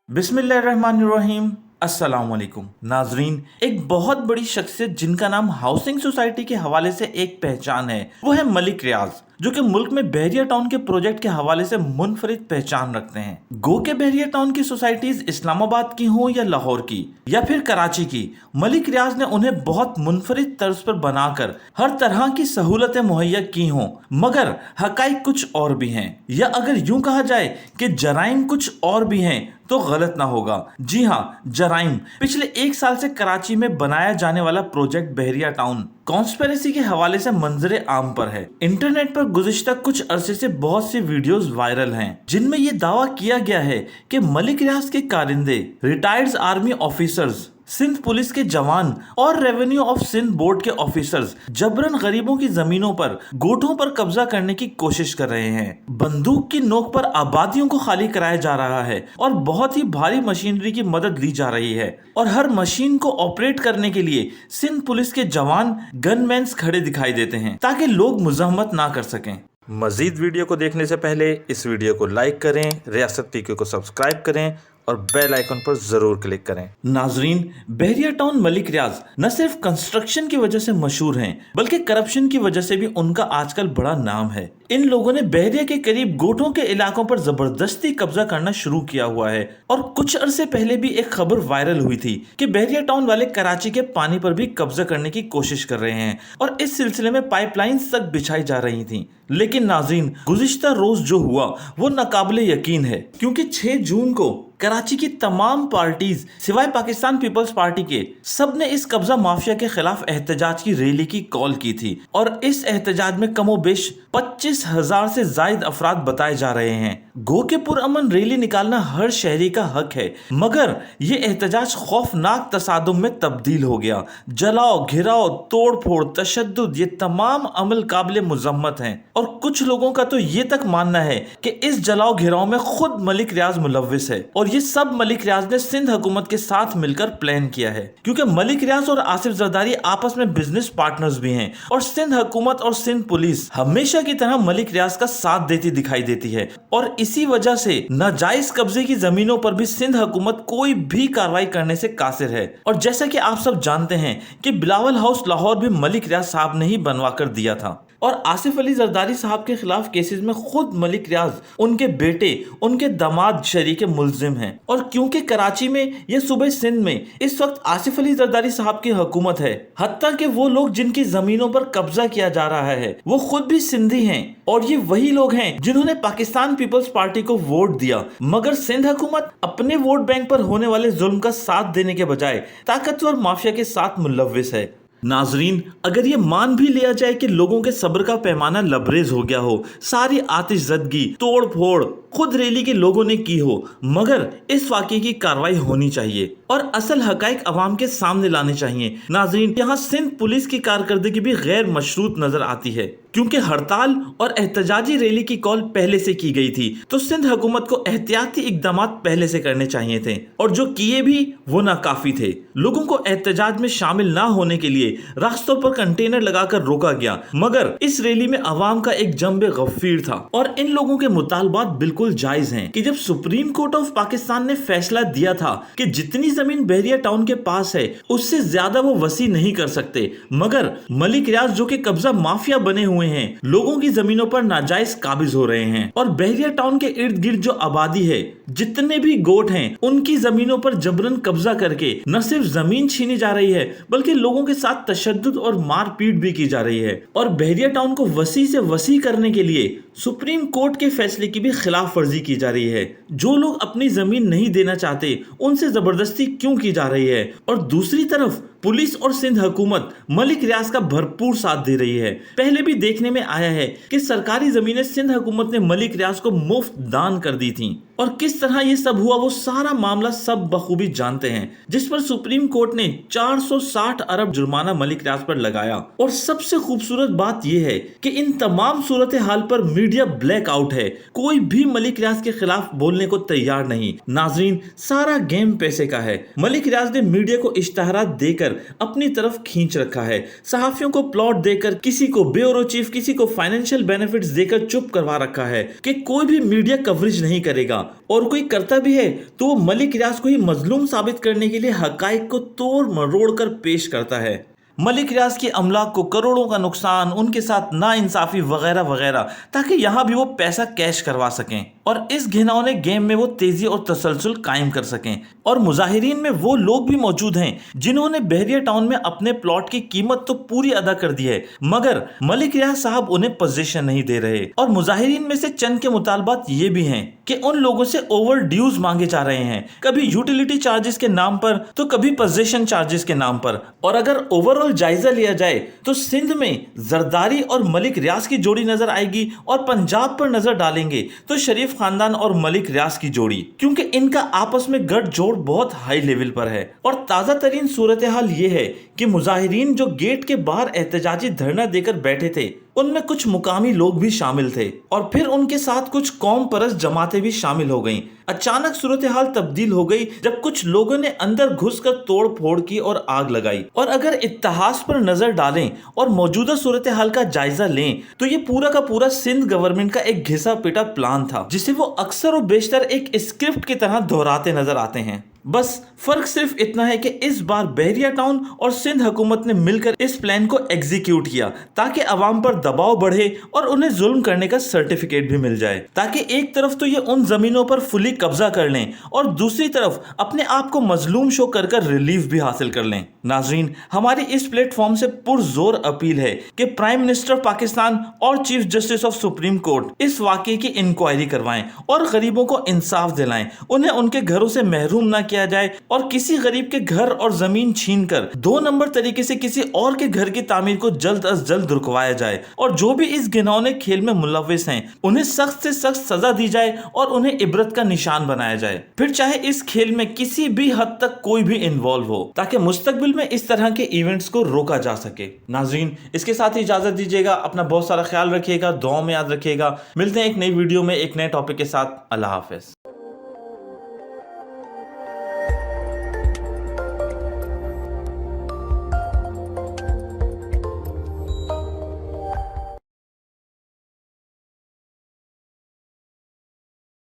बिस्मिल्लाहिर्रहमानिर्रहीम। अस्सलाम वालेकुम नाजरीन, एक बहुत बड़ी शख्सियत जिनका नाम हाउसिंग सोसाइटी के हवाले से एक पहचान है, वो है मलिक रियाज, जो कि मुल्क में बहरिया टाउन के प्रोजेक्ट के हवाले से मुनफरिद पहचान रखते हैं। गो के बहरिया टाउन की सोसाइटीज इस्लामाबाद की हों या लाहौर की या फिर कराची की, मलिक रियाज ने उन्हें बहुत मुनफरिद तर्ज पर बनाकर हर तरह की सहूलतें मुहैया की हों, मगर हकाइक कुछ और भी हैं, या अगर यूं कहा जाए कि जराइम कुछ और भी हैं तो गलत ना होगा। जी हाँ, जराइम। पिछले एक साल से कराची में बनाया जाने वाला प्रोजेक्ट बहरिया टाउन कॉन्स्पिरेसी के हवाले से मंजरे आम पर है। इंटरनेट पर गुज़िश्ता कुछ अरसे से बहुत सी वीडियोस वायरल हैं, जिनमें यह दावा किया गया है कि मलिक रियाज के कारिंदे, retired army officers, Sindh police के जवान और रेवेन्यू ऑफ सिंध बोर्ड के ऑफिसर्स जबरन गरीबों की जमीनों पर, गोठों पर कब्जा करने की कोशिश कर रहे हैं। बंदूक की नोक पर आबादियों को खाली कराया जा रहा है और बहुत ही भारी मशीनरी की मदद ली जा रही है, और हर मशीन को ऑपरेट करने के लिए सिंध पुलिस के जवान, गनमैन्स खड़े दिखाई देते हैं ताकि लोग मुज़ाहमत ना कर सकें। मजीद वीडियो को देखने से पहले इस वीडियो को लाइक करें, रियासत टीवी को सब्सक्राइब करें और बेल आइकन पर जरूर क्लिक करें। नाजरीन, बहरिया टाउन मलिक रियाज न सिर्फ कंस्ट्रक्शन की वजह से मशहूर हैं, बल्कि करप्शन की वजह से भी उनका आजकल बड़ा नाम है। इन लोगों ने बहरिया के करीब गोठों के इलाकों पर जबरदस्ती कब्जा करना शुरू किया हुआ है, और कुछ अरसे पहले भी एक खबर वायरल हुई थी कि बहरिया टाउन वाले कराची के पानी पर भी कब्जा करने की कोशिश कर रहे हैं, और इस सिलसिले में पाइपलाइंस तक बिछाई जा रही थी। लेकिन नाज़रीन, गुज़िश्ता रोज जो हुआ वो नाकाबिले यकीन है, क्योंकि 6 जून को कराची की तमाम पार्टीज सिवाय पाकिस्तान पीपल्स पार्टी के सब ने इस कब्जा माफिया के खिलाफ एहतजाज की रैली की कॉल की थी, और इस एहतजाज में कमोबेश 25,000 से जायद अफराद बताए जा रहे हैं। गो के पुरअमन रैली निकालना हर शहरी का हक है, मगर ये एहतजाज खौफनाक तसादुम में तब्दील हो गया। जलाओ, घिराओ, तोड़ फोड़, तशद्दुद, ये तमाम अमल काबिल मुज़म्मत हैं, और कुछ लोगों का तो ये तक मानना है कि इस जलाओ घिराओ में खुद मलिक रियाज मुलव्विस है, और ये सब मलिक रियाज ने सिंध हुकूमत के साथ मिलकर प्लान किया है, क्योंकि मलिक रियाज और आसिफ जरदारी आपस में बिजनेस पार्टनर्स भी हैं, और सिंध हुकूमत और सिंध पुलिस हमेशा की तरह मलिक रियाज का साथ देती दिखाई देती है, और इसी वजह से नाजायज कब्जे की जमीनों पर भी सिंध हुकूमत कोई भी कार्रवाई करने से कासिर है। और जैसा कि आप सब जानते हैं कि बिलावल हाउस लाहौर भी मलिक रियाज साहब ने ही बनवा कर दिया था, और आसिफ अली जरदारी साहब के खिलाफ केसेस में खुद मलिक रियाज, उनके बेटे, उनके दामाद शरीक मुल्जिम हैं। और क्योंकि कराची में या सूबे सिंध में इस वक्त आसिफ अली जरदारी साहब की हुकूमत है, हत्ता कि वो लोग जिनकी जमीनों पर कब्जा किया जा रहा है वो खुद भी सिंधी हैं, और ये वही लोग हैं जिन्होंने पाकिस्तान पीपल्स पार्टी को वोट दिया, मगर सिंध हुकूमत अपने वोट बैंक पर होने वाले जुल्म का साथ देने के बजाय ताकतवर माफिया के साथ मुलव्विस है। नाजरीन, अगर ये मान भी लिया जाए कि लोगों के सब्र का पैमाना लबरेज हो गया हो, सारी आतिशज़दगी, तोड़ फोड़ खुद रैली के लोगों ने की हो, मगर इस वाक़े की कार्रवाई होनी चाहिए और असल हकाइक अवाम के सामने लाने चाहिए। नाजरीन, यहाँ सिंध पुलिस की कारकर्दगी भी गैर मशरूत नजर आती है, क्योंकि हड़ताल और एहतजाजी रैली की कॉल पहले से की गई थी, तो सिंध हुकूमत को एहतियाती इकदाम पहले से करने चाहिए थे, और जो किए भी वो नाकाफी थे। लोगों को एहतजाज में शामिल ना होने के लिए रास्तों पर कंटेनर लगाकर रोका गया, मगर इस रैली में अवाम का एक जंबे गफीर था, और इन लोगों के मुतालबात बिल्कुल जायज हैं कि जब सुप्रीम कोर्ट ऑफ पाकिस्तान ने फैसला दिया था कि जितनी जमीन बहरिया टाउन के पास है उससे ज्यादा वो वसी नहीं कर सकते, मगर मलिक रियाज जो कि कब्जा माफिया बने हुए हैं, लोगों की जमीनों पर नाजायज काबिज हो रहे हैं, और बहरिया टाउन के इर्द गिर्द जो आबादी है, जितने भी गोट हैं, उनकी जमीनों पर जबरन कब्जा करके न सिर्फ जमीन छीनी जा रही है, बल्कि लोगों के साथ तशद्दुद और मारपीट भी की जा रही है। और बहरिया टाउन को वसी से वसी करने के लिए सुप्रीम कोर्ट के फैसले की भी खिलाफ वर्जी की जा रही है। जो लोग अपनी जमीन नहीं देना चाहते उनसे जबरदस्ती क्यों की जा रही है, और दूसरी तरफ पुलिस और सिंध हुकूमत मलिक रियाज का भरपूर साथ दे रही है। पहले भी देखने में आया है कि सरकारी जमीनें सिंध हुकूमत ने मलिक रियाज को मुफ्त दान कर दी थी, और किस तरह ये सब हुआ वो सारा मामला सब बखूबी जानते हैं, जिस पर सुप्रीम कोर्ट ने 460 अरब जुर्माना मलिक रियाज पर लगाया। और सबसे खूबसूरत बात यह है कि इन तमाम सूरत हाल पर मीडिया ब्लैक आउट है, कोई भी मलिक रियाज के खिलाफ बोलने को तैयार नहीं। नाजरीन, सारा गेम पैसे का है। मलिक रियाज ने मीडिया को इश्तहारात देकर कर अपनी तरफ खींच रखा है। सहाफियों को प्लॉट देकर, किसी को ब्यूरो चीफ, किसी को फाइनेंशियल बेनिफिट्स देकर चुप करवा रखा है कि कोई भी मीडिया कवरेज नहीं करेगा, और कोई करता भी है तो वो मलिक रियाज को ही मजलूम साबित करने के लिए हकाइक को तोड़ मरोड़ कर पेश करता है। मलिक रियाज की अमलाक को करोड़ों का नुकसान, उनके साथ नाइंसाफी वगैरह वगैरह, ताकि यहां भी वो पैसा कैश करवा सकें और इस घिनौने गेम में वो तेजी और तसलसल कायम कर सकें। और मुजाहिरीन में वो लोग भी मौजूद हैं जिन्होंने बहरिया टाउन में अपने प्लॉट की कीमत तो पूरी अदा कर दी है, मगर मलिक रियाज साहब उन्हें पोजीशन नहीं दे रहे। और मुजाहिरीन में से चंद के मुतालबात ये भी हैं कि उन लोगों से ओवर ड्यूज मांगे जा रहे हैं, कभी यूटिलिटी चार्जेस के नाम पर तो कभी पोजीशन चार्जेस के नाम पर। और अगर ओवरऑल जायजा लिया जाए तो सिंध में जरदारी और मलिक रियाज की जोड़ी नजर आएगी, और पंजाब पर नजर डालेंगे तो शरीफ खानदान और मलिक रियाज की जोड़ी, क्योंकि इनका आपस में गठजोड़ बहुत हाई लेवल पर है। और ताजा तरीन सूरत हाल ये है कि मुजाहिरीन जो गेट के बाहर एहतजाजी धरना देकर बैठे थे, उनमें कुछ मुकामी लोग भी शामिल थे, और फिर उनके साथ कुछ कौम परस्त जमातें भी शामिल हो गईं। अचानक सूरत हाल तब्दील हो गई जब कुछ लोगों ने अंदर घुसकर तोड़ फोड़ की और आग लगाई। और अगर इत्तेहास पर नजर डालें और मौजूदा सूरत हाल का जायजा लें तो ये पूरा का पूरा सिंध गवर्नमेंट का एक घिसा पिटा प्लान था, जिसे वो अक्सर और बेशतर एक स्क्रिप्ट की तरह दोहराते नजर आते हैं। बस फर्क सिर्फ इतना है कि इस बार बहरिया टाउन और सिंध हुकूमत ने मिलकर इस प्लान को एग्जीक्यूट किया, ताकि अवाम पर दबाव बढ़े और उन्हें जुल्म करने का सर्टिफिकेट भी मिल जाए, ताकि एक तरफ तो ये उन जमीनों पर फुली कब्जा कर लें और दूसरी तरफ अपने आप को मजलूम शो कर रिलीफ भी हासिल कर लें। नाजरीन, हमारी इस प्लेटफॉर्म से पुरजोर अपील है कि प्राइम मिनिस्टर पाकिस्तान और chief justice of supreme court इस वाकये की इंक्वायरी करवाएं और गरीबों को इंसाफ दिलाएं, उन्हें उनके घरों से महरूम न किया जाए और किसी गरीब के घर और जमीन छीनकर 2 नंबर तरीके से किसी और के घर की तामीर को जल्द अज जल्द रुकवाया जाए। और जो भी इस घिनौने खेल में मुलव्विस हैं उन्हें सख्त से सख्त सजा दी जाए और उन्हें इबरत का निशान बनाया जाए, फिर चाहे इस खेल में किसी भी हद तक कोई भी इन्वॉल्व हो, ताकि मुस्तकबिल में इस तरह के इवेंट्स को रोका जा सके। नाजरीन, इसके साथ ही इजाजत दीजिएगा। अपना बहुत सारा ख्याल रखिएगा, दुआओं में याद रखिएगा। मिलते हैं एक नई वीडियो में एक नए टॉपिक के साथ। अल्लाह हाफिज।